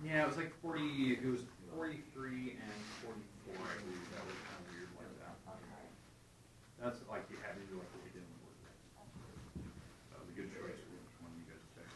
Yeah, it was like 40. It was 43 and 44. I believe that was kind of weird like that. That's like you had to do like what we did in the board. That was a good choice. Which one you guys picked?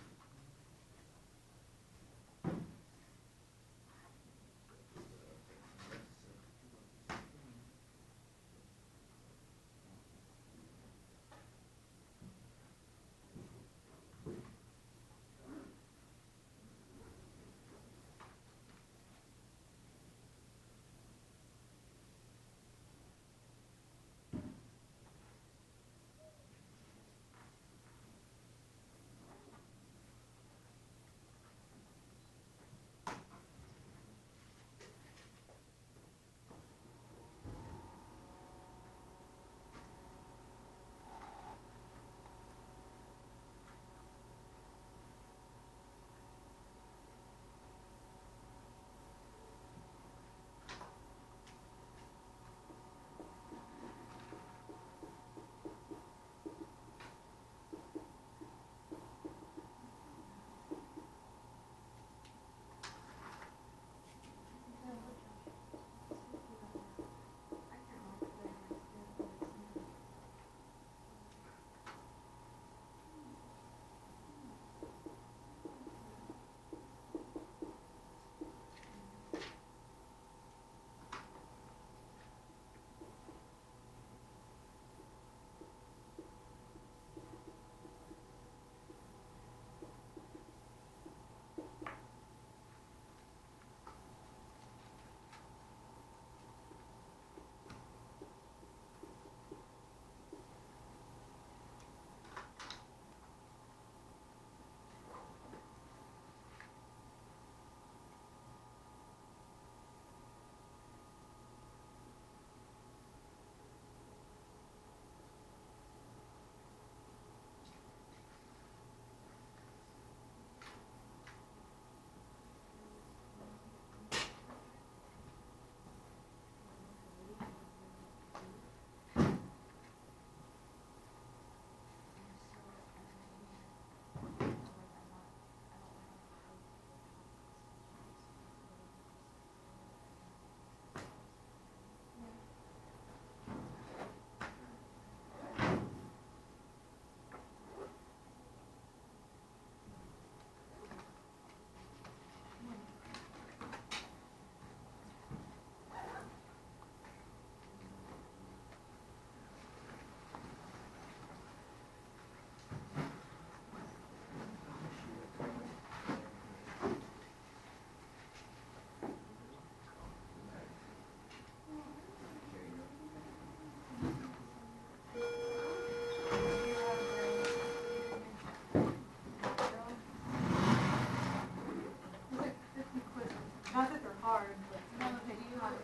Not that they're hard, but no, they do hard.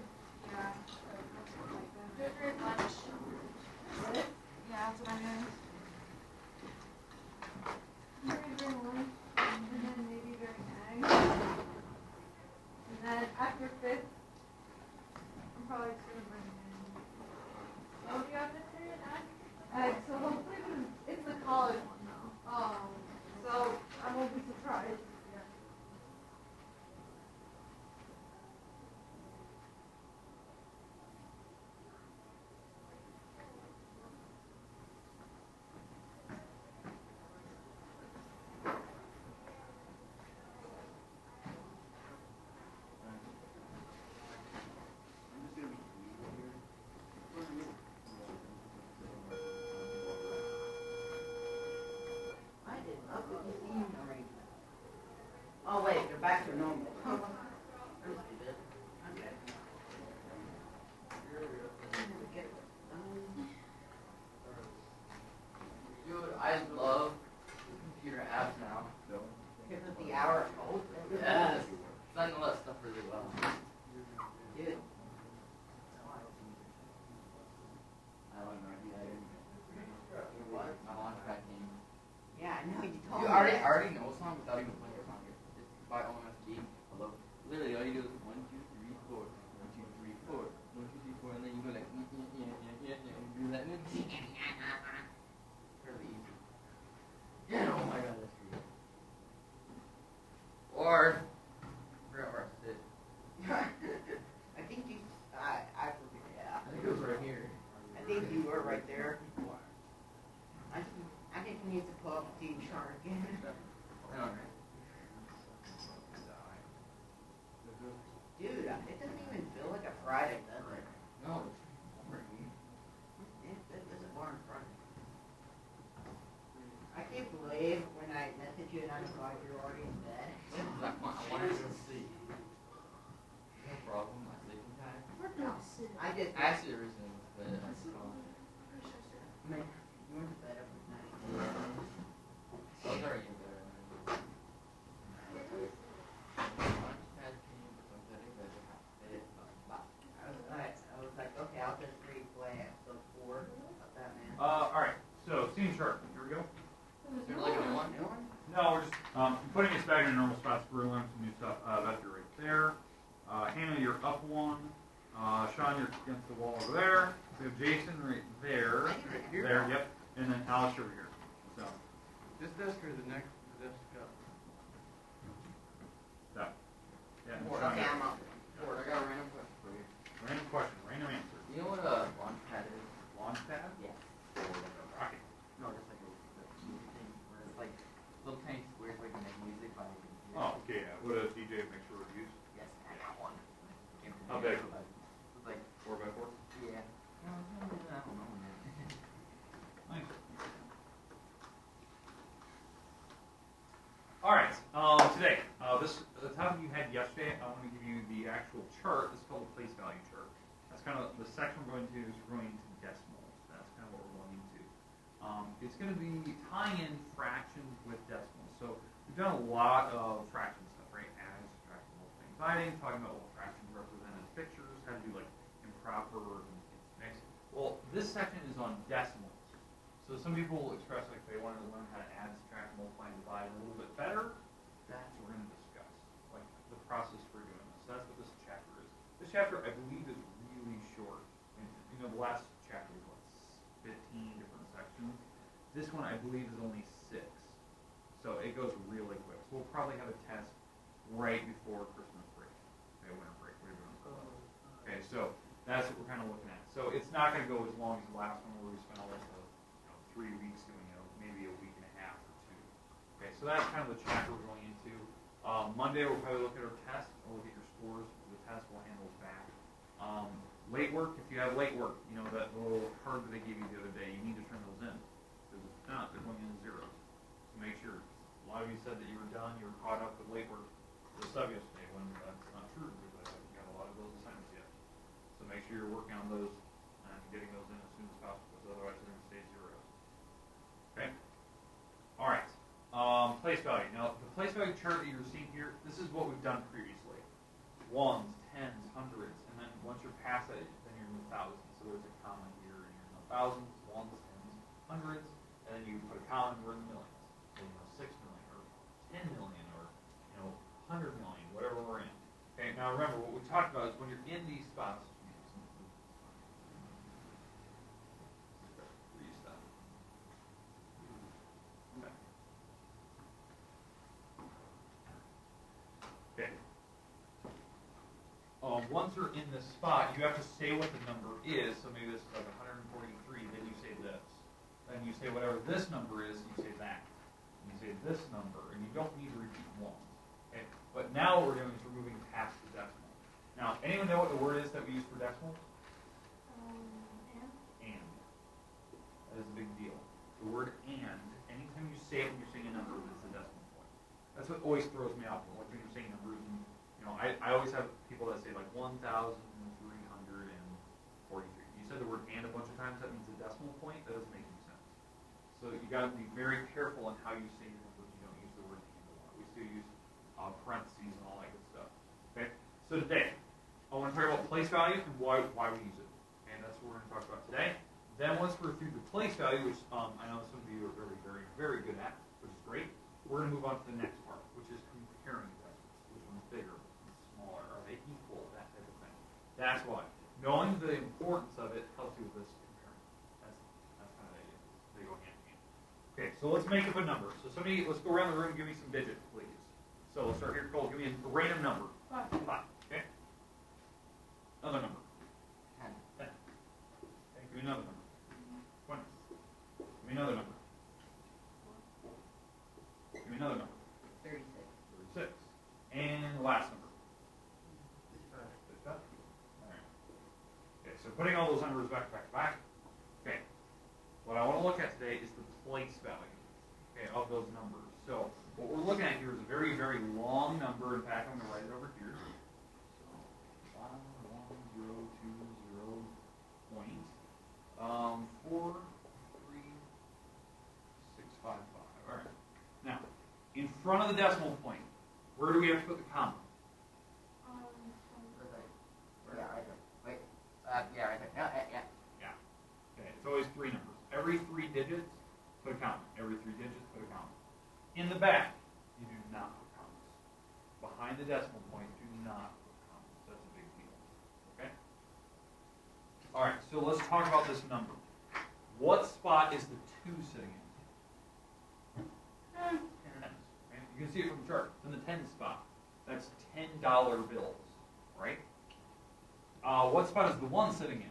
Yeah. Good lunch. What? Yeah, that's what I'm doing. I'm gonna bring lunch and then maybe bring eggs. And then after 5th, I'm probably just gonna bring eggs. Oh, do you have this here? Eggs. So hopefully it's the college one though. So I won't be surprised. Oh wait, they're back to normal. Dude, I love computer apps now. Because of the hour code. Yes. I know that stuff really well. Dude. I don't know. What? My launchpad game. Yeah, I know you told You me. already know a song without even playing a song. It's by OMFG. Although, literally, all you do is 1, 2, 3, 4, 1, 2, 3, 4, 1, 2, 3, 4, and then you go like, and you do that, and then fairly easy. Yeah, oh my god, that's great. Or, for you, and I'm glad you're already in bed. Like, I wanted to see. No problem, my sleeping time. I just, Actually, reason, but that's fine. man, you went to bed every night. I was already in bed. I was like, okay, I'll just replay episode 4 of that man. All right. So scene chart. Here we go. Is there like a new one? New one? No, we're just putting us back in normal spots. We're learning some new stuff. That's right there. Hannah, you're up one. Sean, you're against the wall over there. We have Jason right there. Right here? There, yep. And then Alex over here. So, This desk or the next desk up? that. Yeah. and Four. Sean, Okay, you're- I'm up. Ford, I got a random question for you. Random question, random answer. You know what a launch pad is? Launch pad Yeah. or like a rocket? No, just like a music thing where it's like little tiny squares where you can make music by your computer. Oh, okay. Yeah. What does DJ make sure to use? Yes, I got one. How big? It's like, 4x4. yeah. I don't know, man. Nice. All right. Today, the topic you had yesterday, I want to give you the actual chart. This is called the place value chart. That's kind of the section we're going to is we're going into decimals. That's kind of what we're going into. It's going to be tying in fractions with decimals. So we've done a lot of fraction stuff, right? Adding, subtracting, multiplying, dividing, talking about what fractions represent as pictures, how to do like improper and mixed. Well, this section is on decimals. So some people express like they wanted to learn how to add, subtract, multiply, and divide a little bit better. That's what we're going to discuss, like the process for doing this. That's what this chapter is. This chapter, I believe, is really short. And, you know, the last chapter was what, 15 different sections. This one, I believe, is only 6. So it goes really quick. So we'll probably have a test right before Christmas break. Okay, winter break, whatever you want to call it. Okay, so that's what we're kind of looking at. So it's not going to go as long as the last one where we spent almost 3 weeks doing, maybe a week and a half or 2. Okay, so that's kind of the chapter we're going into. Monday we'll probably look at our test. We'll look at your scores for the test. We'll handle it back. Late work, if you have late work, that little card that they gave you the other day, you need to turn those in. Because if not, they're going in zeros. So make sure. A lot of you said that you were done, you were caught up with late work the sub yesterday, when that's not true, because I haven't got a lot of those assignments yet. So make sure you're working on those and getting those in as soon as possible, because otherwise they're going to stay zeros. Okay? Alright. Place value. Now, the place value chart that you're seeing here, this is what we've done previously. Ones, tens, hundreds, and then once you're past that, then you're in the thousands. So there's a comma here, and you're in the thousands, ones, tens, hundreds, and then you put a comma, and we're in the millions. So, 6 million, or 10 million, or, 100 million, whatever we're in. Okay, now remember, what we talked about is when you're in these spots, restart. Okay. Once you're in this spot, you have to say what the number is. So maybe this is like 143. Then you say this. Then you say whatever this number is. You say that. And you say this number, and you don't need to repeat ones. Okay. But now what we're doing is we're moving past the decimal. Now, anyone know what the word is that we use for decimals? And. That is a big deal. The word and. Anytime you say it when you're saying a number, it's a decimal point. That's what always throws me off when you're saying numbers. And, I always have people that say like 1,343. You said the word and a bunch of times. That means a decimal point. That doesn't make any sense. So you got to be very careful on how you say your numbers. You don't use the word and a lot. We still use parentheses and all that good stuff. Okay. So today, I want to talk about place value and why we use it. And that's what we're going to talk about today. Then once we're through the place value, which I know some of you are very, very, very good at, which is great, we're going to move on to the next part, which is comparing decimals. Which one's bigger, smaller, are they equal, that type of thing. That's why. Knowing the importance of it helps you with this comparing. That's kind of the idea. They go hand in hand. Okay, so let's make up a number. So let's go around the room and give me some digits, please. So we'll start here. Cole, give me a random number. 5. Okay. Another number. 10. Okay, give me another number. 20. Give me another number. Give me another number. 36. 36. And the last number. 55. All right. Okay, so putting all those numbers back to back. Okay. What I want to look at today is the place value, okay, of those numbers. So what looking at here is a very, very long number. In fact, I'm going to write it over here. So 51020 point 43655. All right. Now, in front of the decimal point, where do we have to put the comma? Yeah, right there. Wait. Yeah, right there. Yeah. Yeah. Okay, it's always three numbers. Every 3 digits, put a comma. Every 3 digits, put a comma. In the back, you do not put commas. Behind the decimal point, do not put commas. That's a big deal. Okay? All right, so let's talk about this number. What spot is the 2 sitting in? Tens. Right? You can see it from the chart. It's in the 10 spot. That's $10 bills, right? What spot is the 1 sitting in?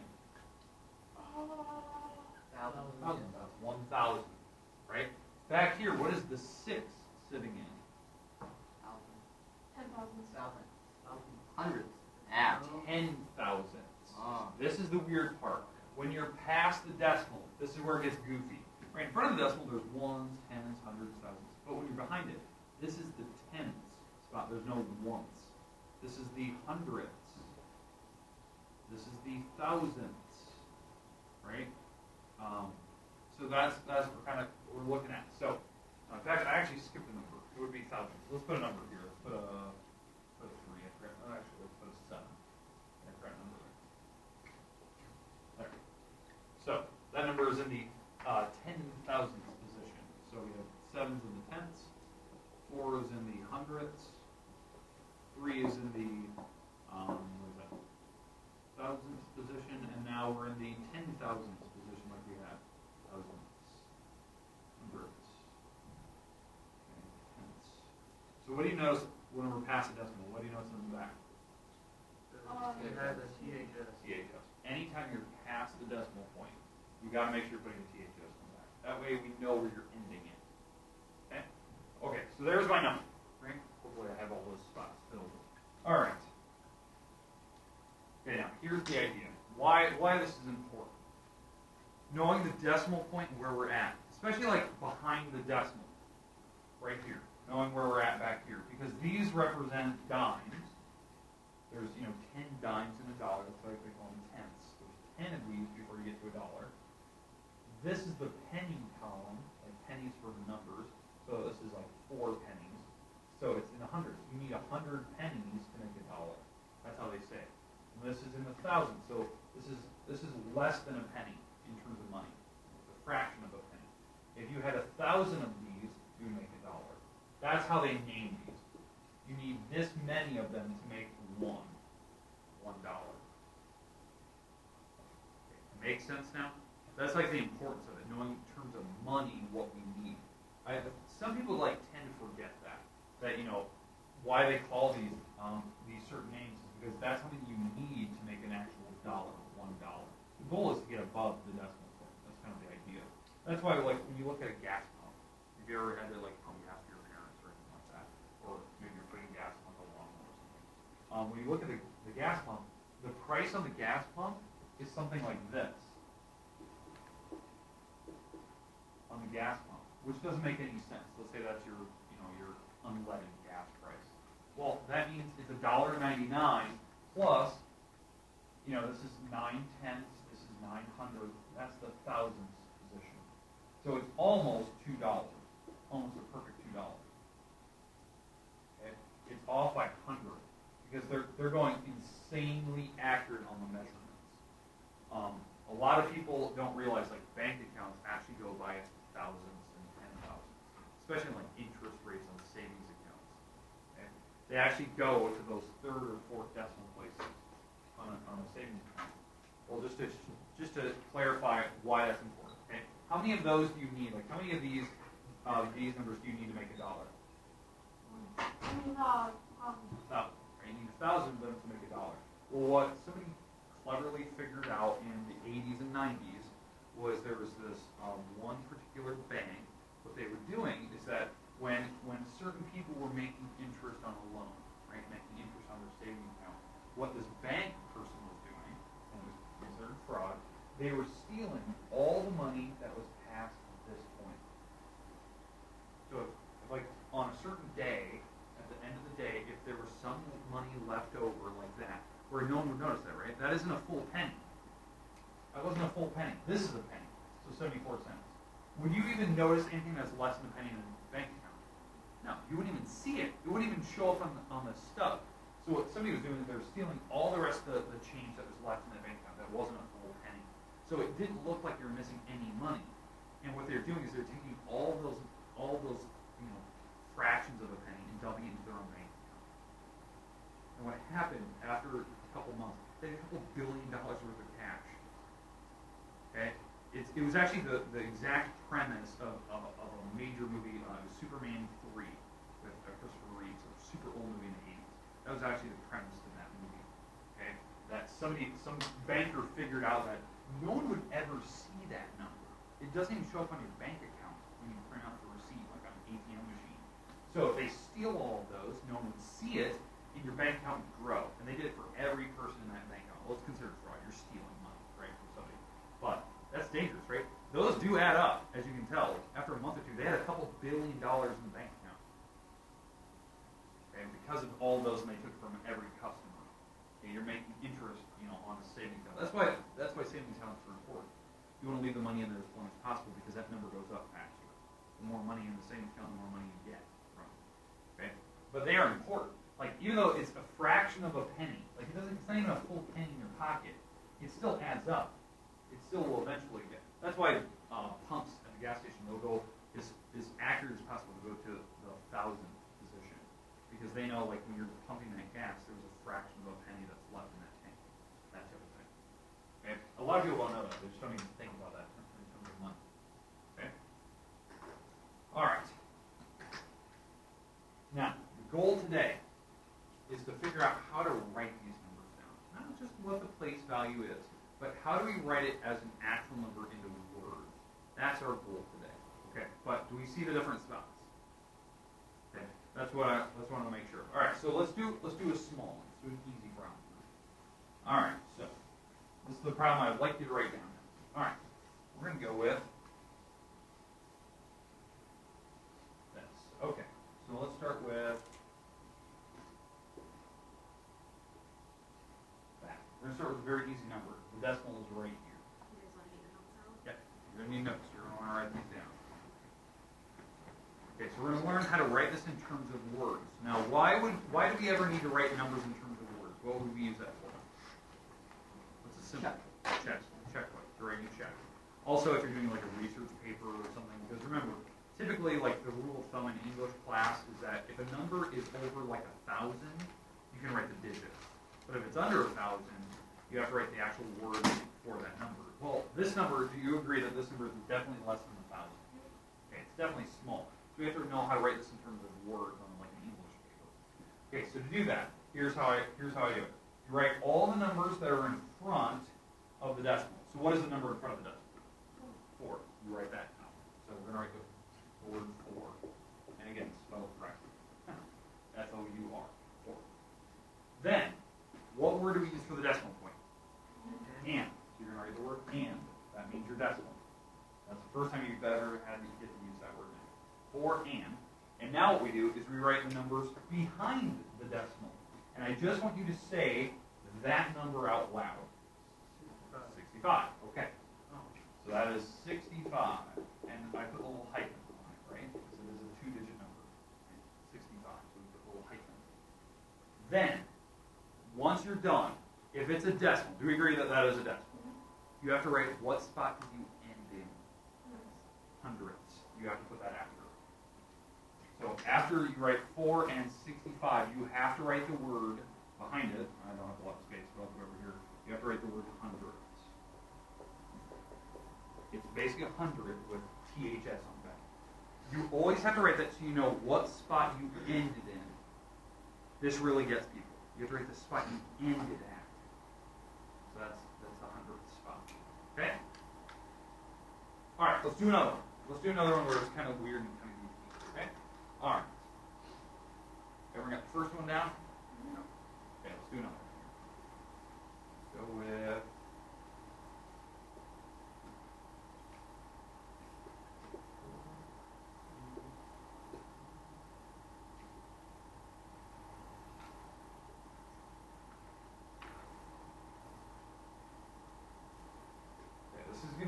Thousand. That's 1,000, right? Back here, what is the 6 sitting in? 10,000. Hundreds. Yeah. 10,000. Oh. This is the weird part. When you're past the decimal, this is where it gets goofy. Right in front of the decimal, there's ones, tens, hundreds, thousands. But when you're behind it, this is the tens spot. There's no ones. This is the hundreds. This is the thousands. Right? So that's what we're looking at. So, in fact, I actually skipped a number. It would be thousands. Let's put a number here. Let's put a 3. Actually, let's put a 7. Correct number there. So that number is in the 10,000th position. So we have 7s in the tenths, 4 is in the hundredths, 3 is in the thousandth position, and now we're in the 10,000th position, like we had thousands, hundreds, okay, tenths. So what do you notice when we're past the decimal? What do you notice in the back? It has a THS. THS. Anytime you're past the decimal point, you got to make sure you're putting a THS in the back. That way we know where you're ending it. Okay? Okay, so there's my number. Right? Hopefully I have all those spots filled. All right. Okay, now here's the idea. Why this is important. Knowing the decimal point and where we're at, especially like behind the decimal, right here. Knowing where we're at back here, because these represent dimes. There's 10 dimes in a dollar. That's why they call them tenths. There's 10 of these before you get to a dollar. This is the penny column, like pennies for numbers. So this is like 4 pennies. So it's in the hundreds. You need 100 pennies to make a dollar. That's how they say it. And this is in the thousands. So this is less than a penny in terms of money. It's a fraction of a penny. If you had 1,000 of these, you would make a dollar. That's how they name these. You need this many of them to make $1. Makes sense now? That's like the importance of it, knowing in terms of money what we need. Some people tend to forget that why they call these certain names is because that's something you need to make an actual dollar, $1. The goal is to get above the decimal point. That's kind of the idea. That's why when you look at a gas pump, if you ever had to pump gas for your parents or anything like that, or maybe you're putting gas on the lawnmower or something. When you look at the gas pump, the price on the gas pump is something like this on the gas pump, which doesn't make any sense. Let's say that's your unleaded gas price. Well, that means it's $1.99 plus, this is 9/10, this is 900, that's the thousandths position. So it's almost $2, almost a perfect $2. Okay, it's off by 100 because they're going insanely accurate on the measurements. A lot of people don't realize bank accounts actually go by thousands and 10,000s, especially interest rates on savings accounts. Okay? They actually go to those 3rd or 4th decimal places on a savings account. Well, just to clarify why that's important. Okay, how many of those do you need? How many of these numbers do you need to make a dollar? 1,000. Right? You need 1,000 of them to make a dollar. Well, what somebody cleverly figured out in the 80s and 90s was there was this one particular bank. What they were doing is that when certain people were making interest on a loan, right, making interest on their savings account, what this bank person was doing, and it was considered fraud, they were stealing all the money that was past this point. So if on a certain where no one would notice that, right? That isn't a full penny. That wasn't a full penny. This is a penny, so 74 cents. Would you even notice anything that's less than a penny in a bank account? No, you wouldn't even see it. It wouldn't even show up on the stub. So what somebody was doing is they were stealing all the rest of the change that was left in the bank account that wasn't a full penny. So it didn't look like you were missing any money. And what they're doing is they're taking all those fractions of a penny and dumping it into their own bank account. And what happened after a couple months, they had a couple $1 billion worth of cash. Okay? It was actually the exact premise of a major movie, it was Superman 3 with Christopher Reeve, a super old movie in the 80s. That was actually the premise of that movie. Okay? That some banker figured out that no one would ever see that number. It doesn't even show up on your bank account when you print out the receipt, like on an ATM machine. So if they steal all of those, no one would see it, and your bank account would grow. And they did it for every person in that bank account. Well, it's considered fraud. You're stealing money, right, from somebody. But that's dangerous, right? Those do add up, as you can tell. After a month or two, they had a couple $1 billion in the bank account. Okay, and because of all those, and they took from every customer. Okay, you're making interest, on a savings account. That's why savings accounts are important. You want to leave the money in there as long as possible because that number goes up faster. The more money in the savings account, the more money you get from it. Okay, but they are important. Like even though it's a fraction of a penny, like it's not even a full penny in your pocket, it still adds up. It still will eventually get. That's why pumps at the gas station will go as accurate as possible to go to the 1,000th position because they know like when you're pumping that gas, there's a fraction of a penny that's left in that tank. That type of thing. Okay? A lot of people don't know that. They just don't even think about that in terms of money. Okay? All right. Now, the goal today is to figure out how to write these numbers down. Not just what the place value is, but how do we write it as an actual number into words? That's our goal today. Okay, but do we see the different spots? Okay, that's what I want to make sure. All right, so let's do a small one. Let's do an easy problem. All right, so this is the problem I'd like you to write down. All right, we're going to go with this. Okay, so let's start with that. We're going to start with a very easy number. The decimal is right here. You guys want to get your notes out? Yep, you're going to need notes. You're going to want to write these down. Okay, so we're going to learn how to write this in terms of words. Now, why do we ever need to write numbers in terms of words? What would we use that for? What's a simple check? Checkbook, to write a check. Also, if you're doing like a research paper or something, because remember, typically like the rule of thumb in English class is that if a number is over like 1,000, you can write the digits. But if it's under 1,000, you have to write the actual words for that number. Well, this number, do you agree that this number is definitely less than 1,000? Okay, it's definitely small. So we have to know how to write this in terms of words on like an English paper. Okay, so to do that, here's how I do it. You write all the numbers that are in front of the decimal. So what is the number in front of the decimal? 4. You write that down. So we're going to write the word 4. And again, spell it correctly. F-O-U-R. 4. Then, what word do we use for the decimal point? And. So you're going to write the word and. That means your decimal. That's the first time you've ever had to get to use that word. 4 and. And now what we do is we write the numbers behind the decimal. And I just want you to say that number out loud. 65. Okay. So that is 65. And I put a little hyphen on it, right? Because it is a 2-digit number. 65. So we put a little hyphen. Then, once you're done, if it's a decimal, do we agree that that is a decimal? You have to write what spot did you end in? Hundredths. You have to put that after. So after you write 4 and 65, you have to write the word behind it. I don't have a lot of space, but I'll go over here. You have to write the word hundredths. It's basically 100 with THS on the back. You always have to write that so you know what spot you ended in. This really gets people. You have to write the spot you ended at. So that's the 100th spot. Okay? All right, let's do another one. Let's do another one where it's kind of weird and kind of goofy. Okay? All right. Everyone got the first one down? No. Okay, let's do another one. Go with...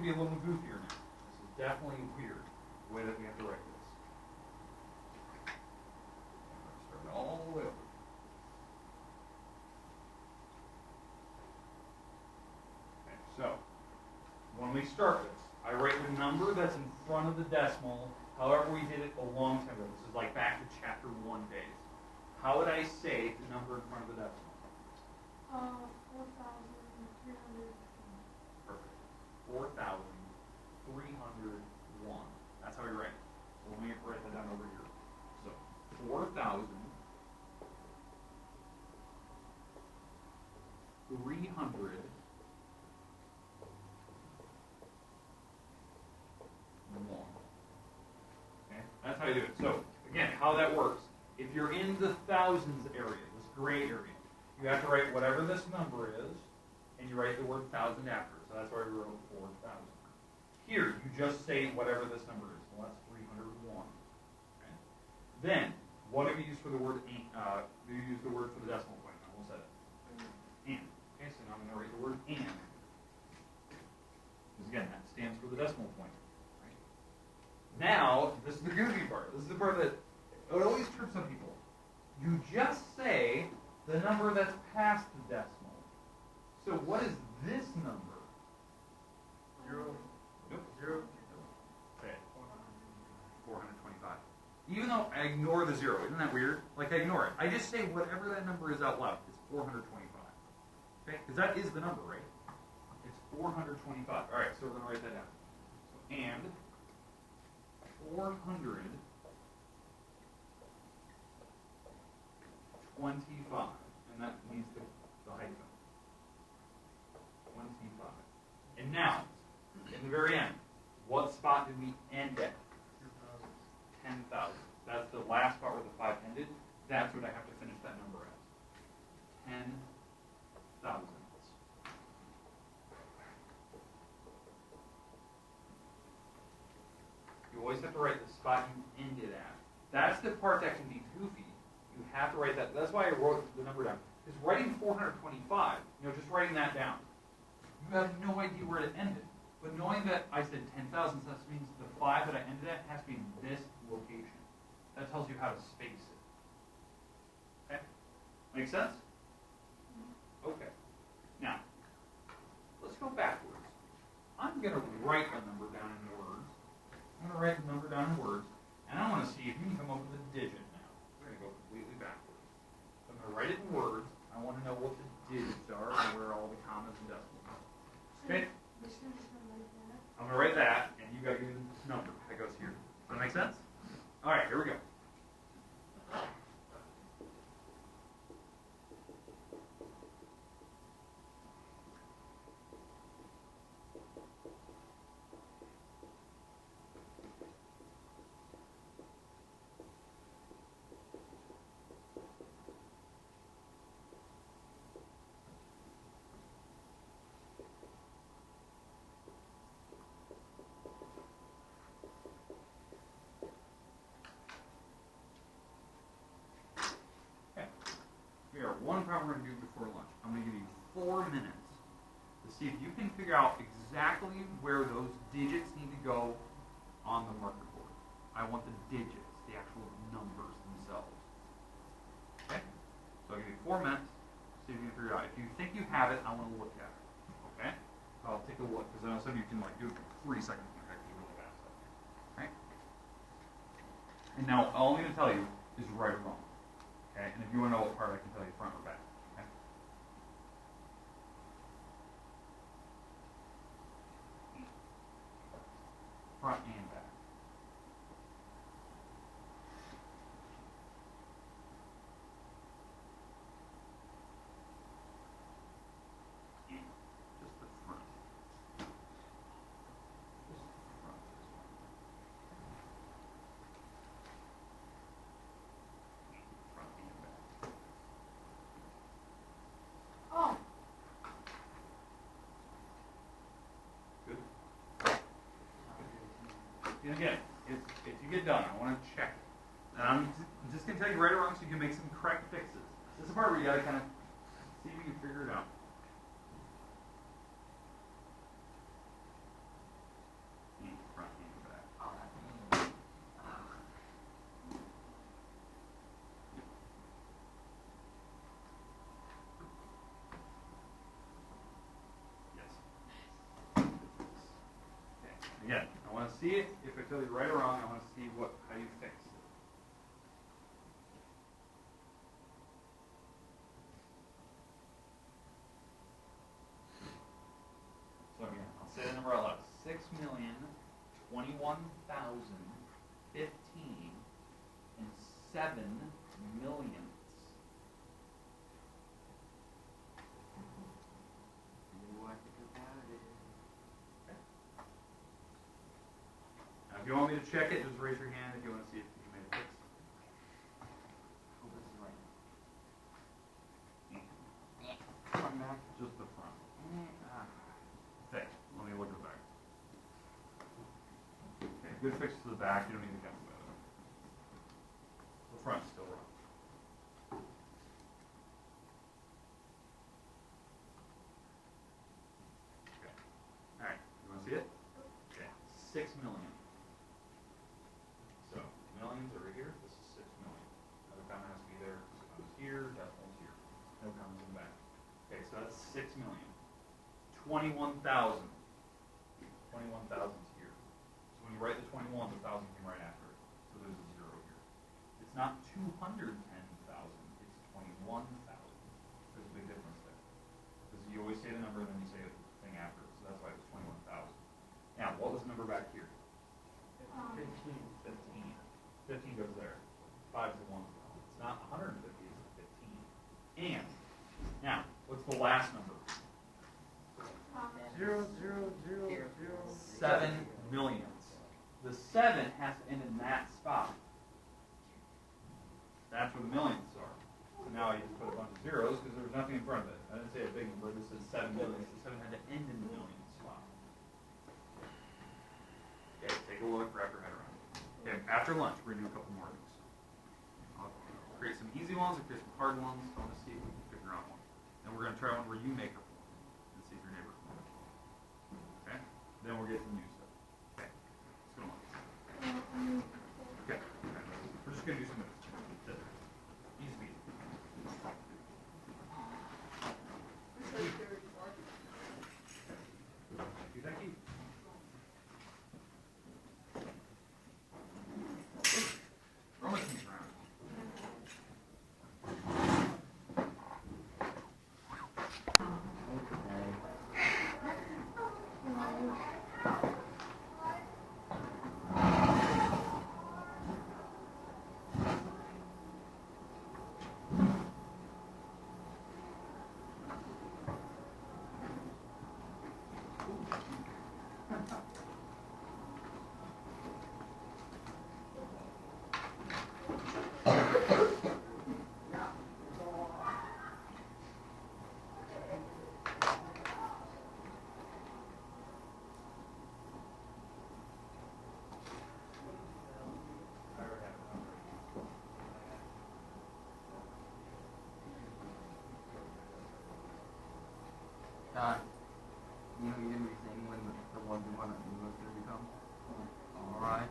be a little goofier now. This is definitely weird, the way that we have to write this. Start all the way over. Okay, so, when we start this, I write the number that's in front of the decimal, however we did it a long time ago. This is like back to chapter 1 days. How would I say the number in front of the decimal? 4,300. Perfect. 4,301. That's how we write it. So let me write that down over here. So 4,301. Okay, that's how you do it. So again, how that works. If you're in the thousands area, this gray area, you have to write whatever this number is, and you write the word thousand after. So that's why we wrote 4,000. Here, you just say whatever this number is. Well, that's 301. Okay. Then, what do you use for the word and? Do you use the word for the decimal point? I almost said it. And. Okay, so now I'm going to write the word and. Because again, that stands for the decimal point. Right? Now, this is the goofy part. This is the part that it always trips some people. You just say the number that's past the decimal. So what is this number? 0. Nope. 0. Say it. 425. Even though I ignore the 0, isn't that weird? Like I ignore it. I just say whatever that number is out loud. It's 425. Okay? Because that is the number, right? It's 425. All right, so we're going to write that down. So, and 425. And that means the hyphen. 25. And now, in the very end, what spot did we end at? 10,000. That's the last spot where the 5 ended. That's what I have to finish that number as. 10,000. You always have to write the spot you ended at. That's the part that can be goofy. You have to write that. That's why I wrote the number down. Because writing 425, just writing that down, you have no idea where it ended. But knowing that I said 10,000, so that means the 5 that I ended at has to be in this location. That tells you how to space it. Okay? Make sense? Okay. Now, let's go backwards. I'm going to write a number down in words. I'm going to write the number down in words, and I want to see if you can come up with a digit now. We're going to go completely backwards. So I'm going to write it in words. I want to know what the digits are and where all the commas and decimals are. Okay? I'm going to write that, and you got to give me this number that goes here. Does that make sense? All right, here we go. One problem we're going to do before lunch. I'm going to give you 4 minutes to see if you can figure out exactly where those digits need to go on the marker board. I want the digits, the actual numbers themselves. Okay? So I'll give you 4 minutes, see if you can figure it out. If you think you have it, I want to look at it. Okay? So I'll take a look, because then some of you can do it for 3 seconds and actually really fast. Okay? And now all I'm going to tell you is right or wrong. Okay, and if you want to know what part, I can tell you front or back. Okay? Front and back. Just the front. Just the front. Front and back. Oh, Good. And again, if you get done, I want to check it. And I'm just going to tell you right or wrong so you can make some correct fixes. This is the part where you got to kind of see if you can figure it out. see it. If I tell you right or wrong, I want to see how you fix it. So again, I'll say the number out loud. 6,021,015 and 7 millionths. What about it? Now, if you want me to check it, just raise your hand if you want to see if you made a fix. Hope this is right. Front back, just the front. Okay, let me look at the back. Okay, good fix to the back. You don't need to come with it. The front's still wrong. Okay. All right. You want to see it? Okay. 6 million. So millions over here. This is 6 million. Another comma has to be there. This is here. Decimals here. No commas in the back. Okay, so that's 6 million. 21,000. 21,000's here. So when you write the 21, the 1,000 came right after it. So there's a 0 here. It's not 210,000, it's 21,000. There's a big difference there. Because you always say the number and then you say the thing after it. So that's why it was 21,000. Now, what was the number back here? 15. 15 goes there. 5 is the 1. It's not 150, it's 15. And, now, what's the last number? 0, 0, 0, 0. 7 millionths. The 7 has to end in that spot. That's where the millionths are. So now I just put a bunch of zeros because there was nothing in front of it. I didn't say a big number. This is 7 millionths. The 7 had to end in the millionth spot. Okay, take a look, wrap your head around it. Okay, after lunch, we're going to do a couple more of these. I'll create some easy ones and create some hard ones. I want to see if we can figure out one. Then we're going to try one where you make up one and see if your neighbor can. Okay? Then we'll get to the new stuff. Okay. Let's go on. Okay. We're just going to do some moves. That's it. Easy peasy. Thank you. Throw my keys around. You know, you're going to be saying when the one you want to be going to become. All right.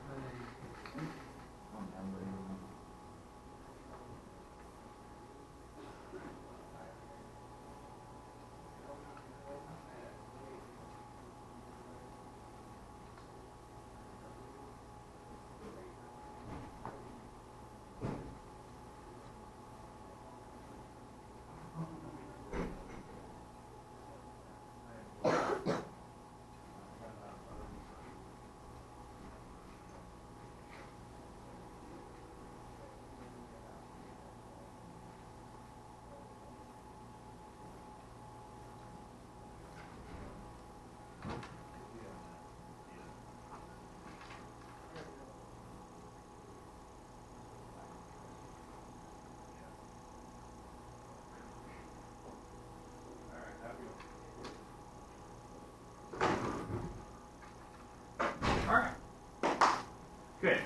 Okay,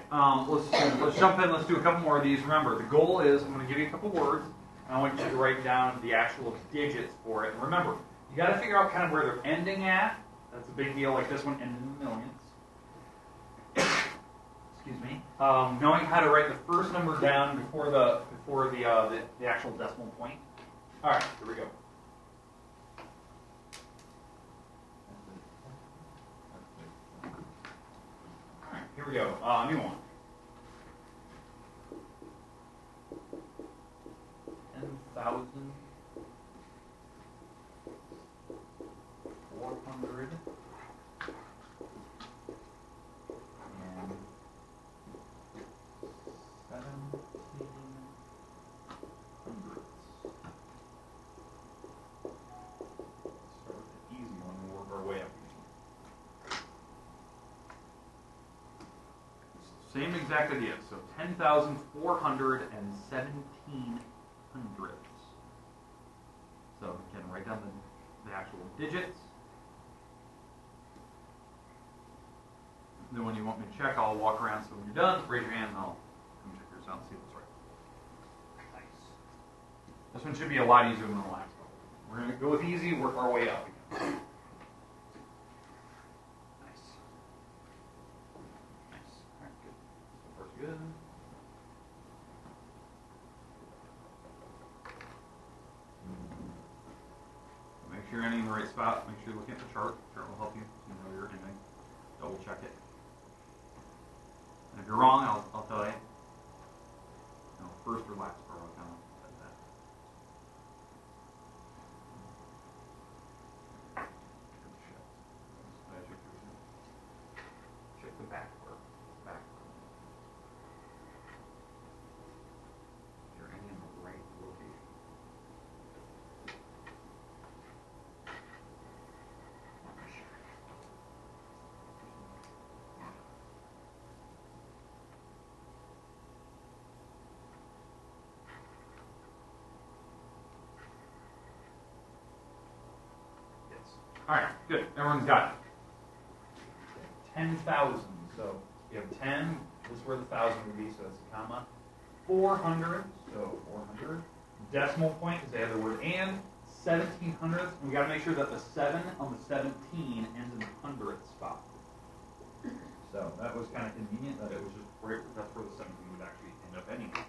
let's jump in. Let's do a couple more of these. Remember, the goal is I'm going to give you a couple words, and I want you to write down the actual digits for it. And remember, you got to figure out kind of where they're ending at. That's a big deal. Like this one ended in the millions. Excuse me. Knowing how to write the first number down before the actual decimal point. All right, here we go. we go. New one. 10,400 and 1,700. Start with the easy one and work our way up again. Same exact idea. So 10,417 hundredths. So again, write down the actual digits. Then when you want me to check, I'll walk around. So when you're done, raise your hand and I'll come check yours out and see if it's right. Nice. This one should be a lot easier than the last one. We're going to go with easy, work our way up again. Nice. Nice. All right, good. So far, so good. Make sure you're ending in the right spot. Make sure you're looking at the chart. The chart will help you so you know you're ending. Double check it. And if you're wrong, I'll tell you. No, first or last part, I'll kind of set that. Check the back part. Back part. You're ending in the right location. All right, good. Everyone's got it. 10,000. So you have 10. This is where the 1,000 would be, so that's a comma. 400. So 400. Decimal point is the other word and. 1,700. We got to make sure that the 7 on the 17 ends in the hundredth spot. So that was kind of convenient that it was just right. That's where the 17 would actually end up ending. So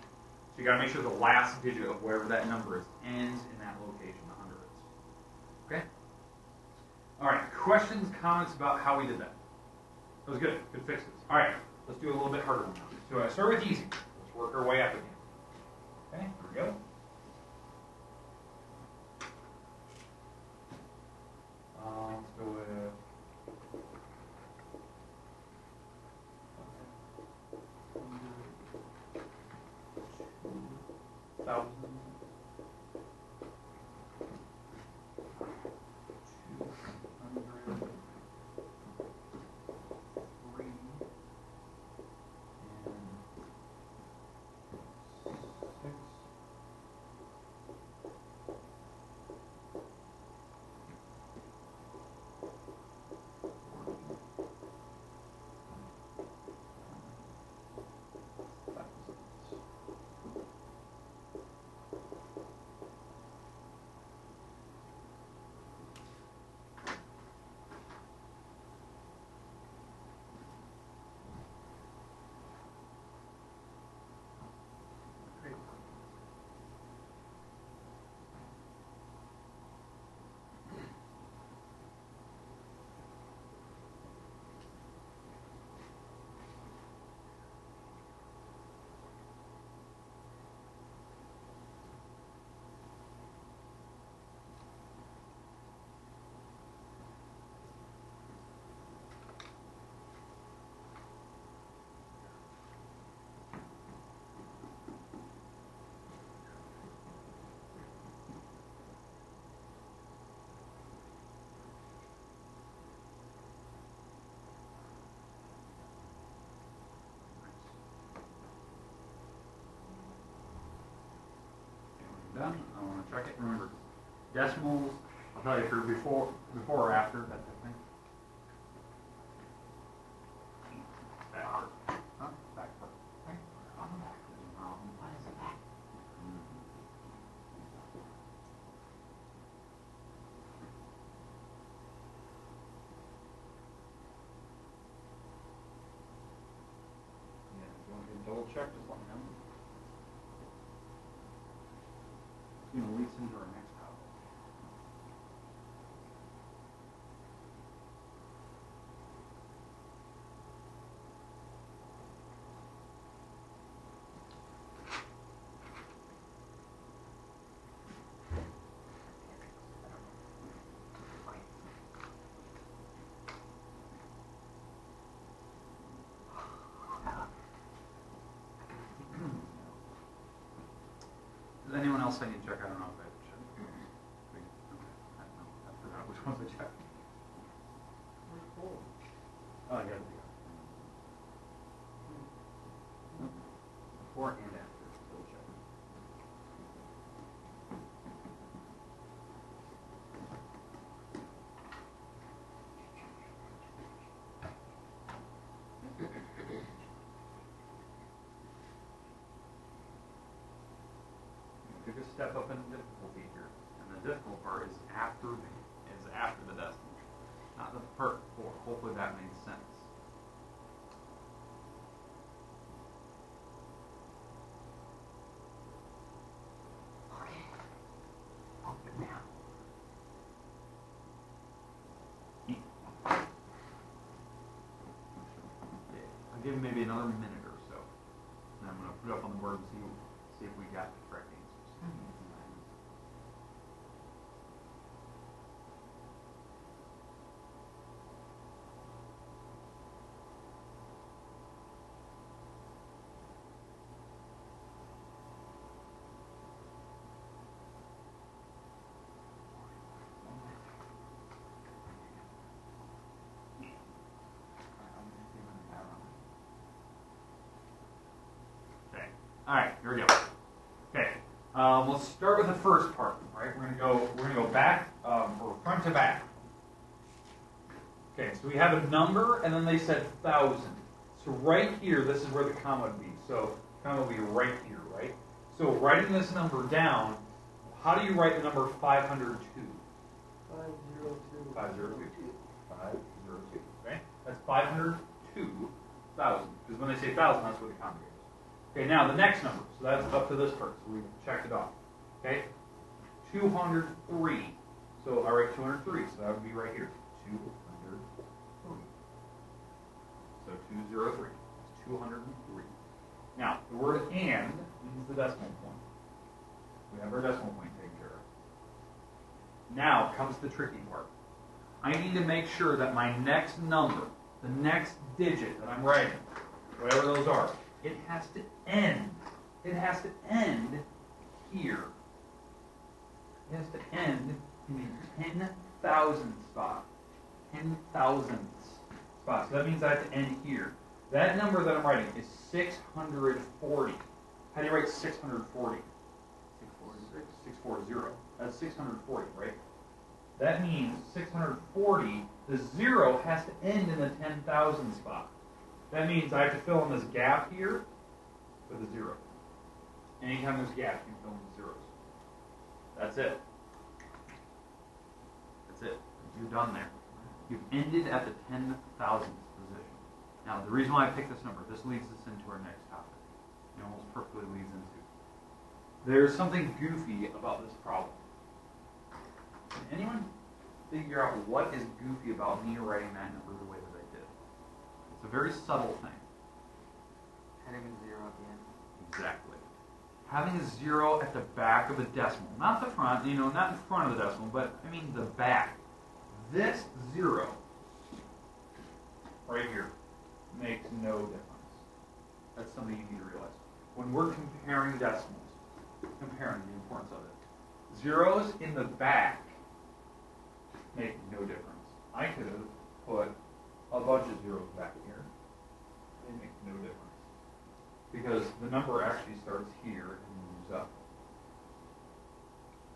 you got to make sure the last digit of wherever that number is ends in that location, the hundredths. Okay. All right, questions, comments about how we did that? That was good. Good fixes. All right, let's do a little bit harder one now. So I start with easy. Let's work our way up again. Okay, here we go. Let's go with 1,000. Done. I want to check it. Remember, decimals. I'll tell you if you're before or after that type of thing. Backward. Huh? Backward. Right. On the back. Why is it back? Yeah. If you want me to double check, just let me know. Leads into our next problem. Does anyone else I need to check? I don't know if I have to check. Okay. I don't know. I forgot which ones I checked. Where's Cole? Oh, yeah. Before and after, double check. Took a step up in difficulty here, and the difficult part is after the decimal, not the part before. Hopefully that makes sense. I'll give you maybe another minute or so, and I'm going to put it up on the board and see if we got the correct answers. Okay. All right. Here we go. Okay. Let's start with the first part. Right. We're gonna go back or front to back. Okay. So we have a number, and then they said 1,000. So right here, this is where the comma would be. So comma would be right here, right? So writing this number down, how do you write the number 502? 502. 502. 502. Okay. That's 502,000. Because when they say 1,000, that's where the comma goes. Okay, now the next number. So that's up to this part. So we checked it off. Okay? 203. So I write 203. So that would be right here. 203. So 203. It's 203. Now, the word and means the decimal point. We have our decimal point taken care of. Now comes the tricky part. I need to make sure that my next number, the next digit that I'm writing, whatever those are, it has to end. It has to end here. It has to end in the 10,000 spot. 10,000th spot. So that means I have to end here. That number that I'm writing is 640. How do you write 640? 640. That's 640, right? That means 640, the 0 has to end in the 10,000 spot. That means I have to fill in this gap here with a 0. Anytime there's gaps, you can fill in the zeros. That's it. That's it. You're done there. You've ended at the 10,000th position. Now, the reason why I picked this number, this leads us into our next topic. It almost perfectly leads into. There's something goofy about this problem. Can anyone figure out what is goofy about me writing that number the way that I did? It's a very subtle thing. Having a 0 at the end. Exactly. Having a 0 at the back of a decimal. Not the front, not in front of the decimal, but I mean the back. This 0 right here makes no difference. That's something you need to realize. When we're comparing decimals, comparing the importance of it, zeros in the back make no difference. I could have put a bunch of zeros back here. They make no difference. Because the number actually starts here and moves up.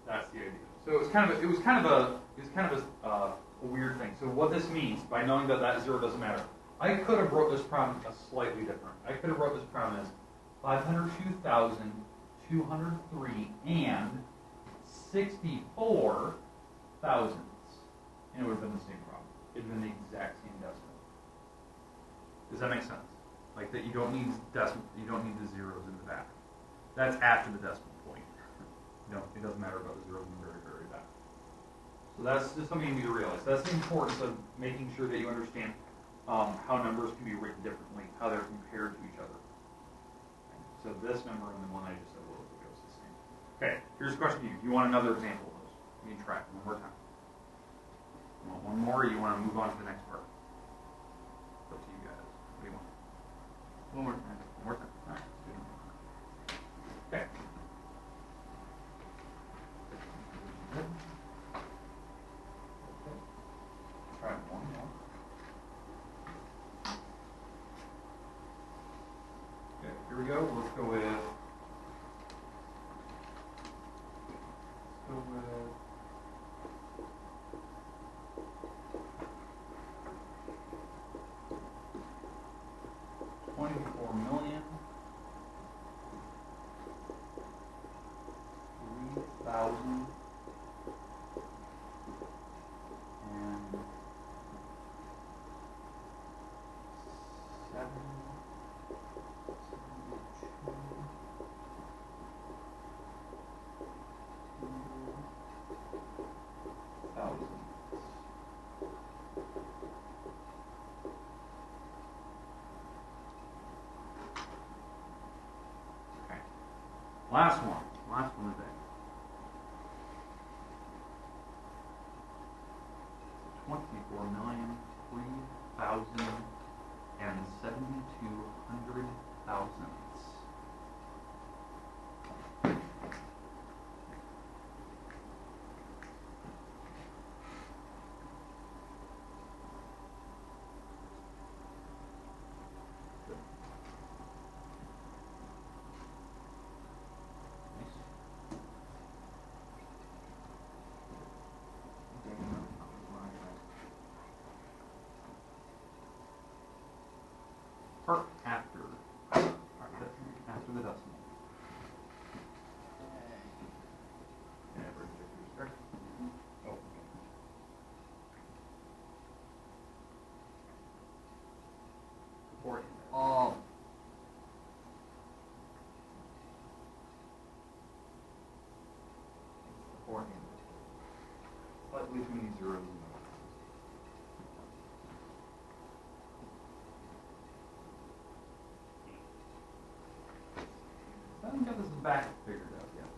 That's the idea. So it was kind of a weird thing. So what this means, by knowing that that 0 doesn't matter, I could have wrote this problem slightly different. I could have wrote this problem as 502,203 and 64 thousandths, and it would have been the same problem. It would have been the exact same decimal. Does that make sense? Like that you don't need the zeros in the back. That's after the decimal point. No, it doesn't matter about the zeros in the very, very back. So that's just something you need to realize. That's the importance of making sure that you understand how numbers can be written differently, how they're compared to each other. Okay. So this number and the one I just said a little bit ago is the same. Okay, here's a question to you. Do you want another example of those? You can try it one more time. You want one more, or you want to move on to the next part? It's up to you guys. What do you want? One more time. One more time. All right, let's do it. Okay. thousand and 7,200,000. Okay. Last one of the day. 24,003,072 hundredths. Part after the decimal. Yeah, oh, okay. Before Oh. beforehand. Slightly between these zeros and the I haven't got this back figured out yet.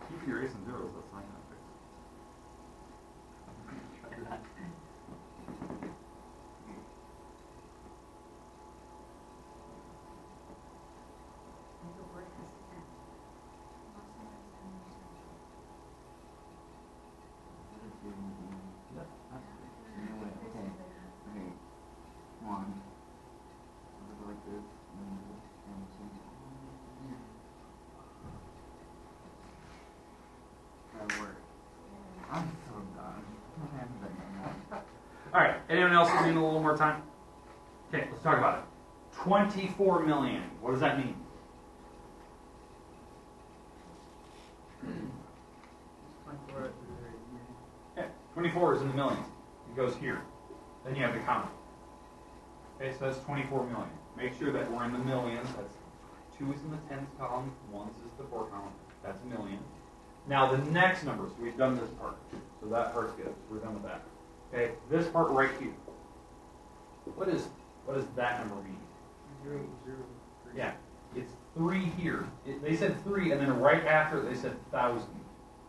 Keep your ace and zeros, that's not gonna fix it. Try that. Yeah, that's good. Okay. One. I'll go like this, and then this, and change it. That worked. I'm so done. All right, anyone else need a little more time? Okay, let's talk about it. 24 million, what does that mean? 24 at the very beginning. Okay, 24 is in the millions. It goes here. Then you have the comma. Okay, so that's 24 million. Make sure that we're in the millions. That's 2 is in the tens column, 1 is the 4 column. That's a million. Now the next numbers, we've done this part. So that part's good. We're done with that. Okay, this part right here. What does that number mean? 0, 0, 3. Yeah, it's 3 here. They said 3, and then right after it, they said 1,000.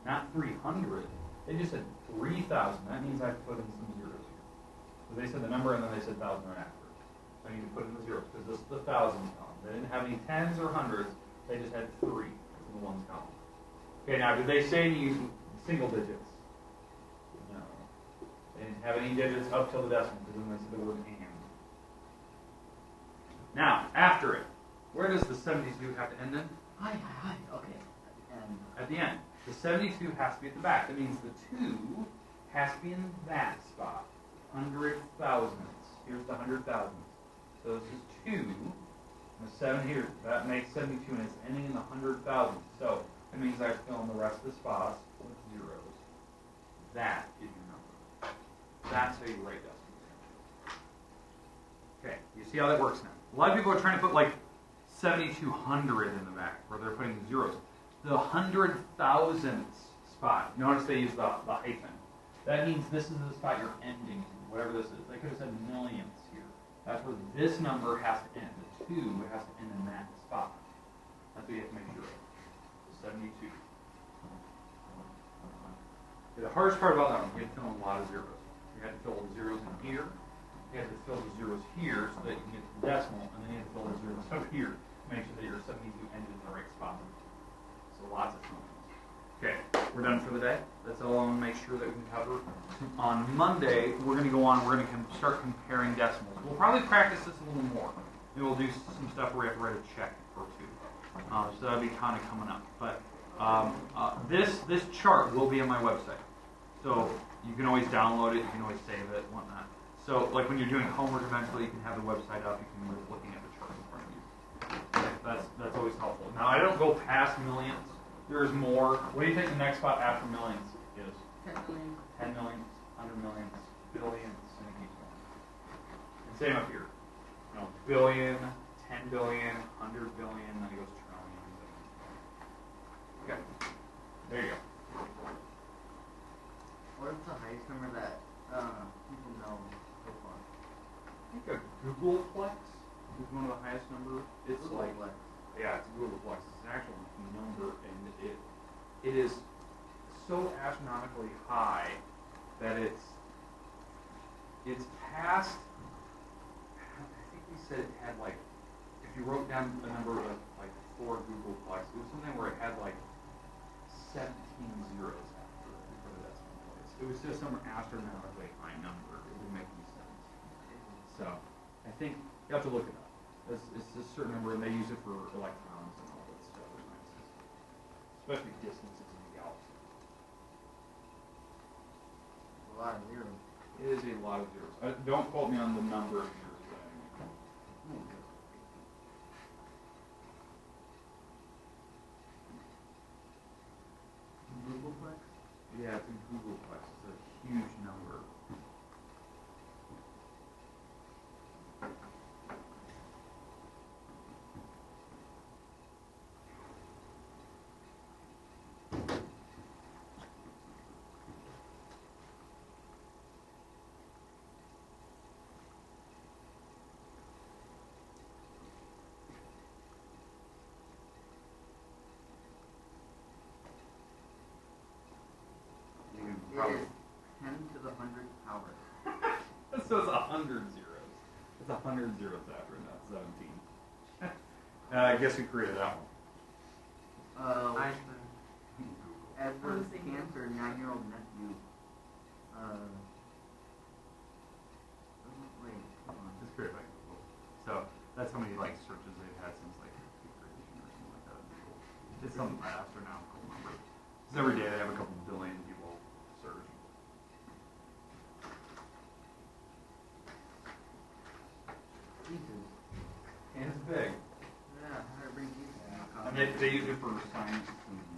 Not 300. They just said 3,000. That means I have to put in some zeros here. So they said the number, and then they said 1,000 right after. So I need to put in the zeros, because this is the thousands column. They didn't have any tens or hundreds. They just had 3 in the ones column. Okay, now, did they say to use single digits? No. They didn't have any digits up till the decimal, because then they said the word and. Now, after it, where does the 72 have to end in? Hi, okay. And At the end. The 72 has to be at the back. That means the 2 has to be in that spot. 100,000ths. Here's the 100,000ths. So this is 2, and the 7 here. That makes 72, and it's ending in the 100,000. So that means I have to fill in the rest of the spots with zeros. That is your number. That's how you write decimals. Okay, you see how that works now? A lot of people are trying to put like 7,200 in the back, where they're putting zeros. The 100,000th spot, notice they use the hyphen. That means this is the spot you're ending in, whatever this is. They could have said millionths here. That's where this number has to end. The 2 has to end in that spot. That's what you have to make sure of. 72. Okay, the hardest part about that one, you had to fill in a lot of zeros. You had to fill the zeros in here. You had to fill the zeros here so that you can get to the decimal, and then you had to fill the zeros up here to make sure that your 72 ended in the right spot. So lots of filling. Okay, we're done for the day. That's all I want to make sure that we can cover. On Monday, we're going to go on, we're going to start comparing decimals. We'll probably practice this a little more. Maybe we'll do some stuff where we have to write a check or two. So that'll be kind of coming up. But this chart will be on my website. So you can always download it, you can always save it, whatnot. So like when you're doing homework eventually, you can have the website up, you can be looking at the chart in front of you. Okay, That's always helpful. Now I don't go past millions. There's more. What do you think the next spot after millions is? 10 million. 10 millions, 100 millions, billions, and it keeps going. And same up here. You know, billion, 10 billion, 100 billion, then it goes trillion. Okay. There you go. What is the highest number that people know so far? I think a Googleplex is one of the highest number. It's like, yeah, it's a Googleplex. It's an actual number, and it is so astronomically high that it's past. I think we said it had like, if you wrote down a number of like 4 Googleplex, it was something where it had like 17 zeros after it before the decimal place. It was just some astronomically high number. It didn't make any sense. So I think you have to look it up. It's a certain number, and they use it for electrons and all that stuff. Especially distances in the galaxy. A lot of zeros. It is a lot of zeros. Don't quote me on the number of zeros, but anyway. Googleplex? Yeah, it's a Googleplex. It's a huge number. You can It probably. is 10 to the 100th power. So it's 100 zeros. It's 100 zeros after, not 17. I guess we created that one. Einstein. Edward Cantor, 9-year-old nephew. Wait, hold on. It's created by Google. So that's how many like searches they've had since like creation or something like that. It's some astronomical number. Because every day they have a couple billion people search. Jesus. And it's big. Yeah, how do I bring Jesus? And they use it for science and